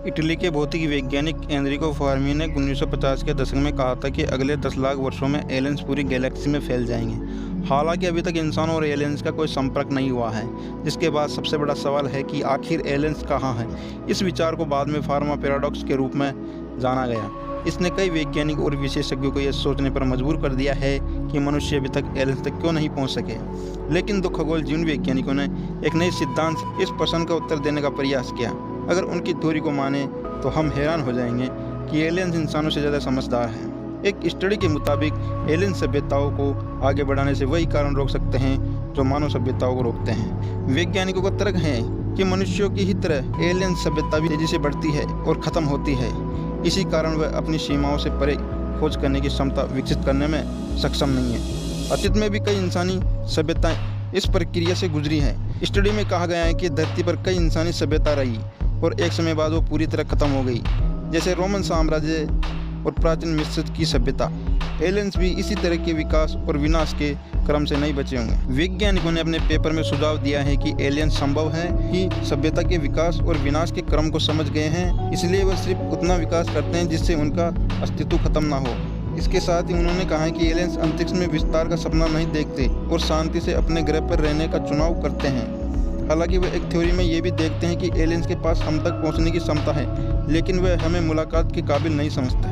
Italy के भौतिक वैज्ञानिक एनरिको फर्मी ने 1950 के दशक में कहा था कि अगले 10 लाख वर्षों में एलियंस पूरी गैलेक्सी में फैल जाएंगे। हालांकि अभी तक इंसानों और एलियंस का कोई संपर्क नहीं हुआ है, जिसके बाद सबसे बड़ा सवाल है कि आखिर एलियंस कहाँ हैं। इस विचार को बाद में फार्मा पैराडॉक्स के रूप में जाना गया। इसने कई वैज्ञानिक और विशेषज्ञों को यह सोचने पर मजबूर कर दिया है कि मनुष्य अभी तक एलियंस तक क्यों नहीं पहुंच सके। लेकिन दो खगोल जीवन वैज्ञानिकों ने एक नए सिद्धांत से इस प्रश्न का उत्तर देने का प्रयास किया। अगर उनकी थ्योरी को माने तो हम हैरान हो जाएंगे कि एलियंस इंसानों से ज़्यादा समझदार हैं। एक स्टडी के मुताबिक एलियन सभ्यताओं को आगे बढ़ाने से वही कारण रोक सकते हैं जो मानव सभ्यताओं को रोकते हैं। वैज्ञानिकों का तर्क है कि मनुष्यों की ही तरह एलियन सभ्यता भी तेजी से बढ़ती है और ख़त्म होती है। इसी कारण वह अपनी सीमाओं से परे खोज करने की क्षमता विकसित करने में सक्षम नहीं है। अतीत में भी कई इंसानी सभ्यताएं इस प्रक्रिया से गुजरी हैं। स्टडी में कहा गया है कि धरती पर कई इंसानी सभ्यता रही और एक समय बाद वो पूरी तरह खत्म हो गई, जैसे रोमन साम्राज्य और प्राचीन मिस्र की सभ्यता। एलियंस भी इसी तरह के विकास और विनाश के क्रम से नहीं बचे होंगे। वैज्ञानिकों ने अपने पेपर में सुझाव दिया है कि एलियंस संभव है कि सभ्यता के विकास और विनाश के क्रम को समझ गए हैं, इसलिए वह सिर्फ उतना विकास करते हैं जिससे उनका अस्तित्व खत्म ना हो। इसके साथ ही उन्होंने कहा है कि एलियंस अंतरिक्ष में विस्तार का सपना नहीं देखते और शांति से अपने ग्रह पर रहने का चुनाव करते हैं। हालांकि वे एक थ्योरी में ये भी देखते हैं कि एलियंस के पास हम तक पहुंचने की क्षमता है, लेकिन वे हमें मुलाकात के काबिल नहीं समझते।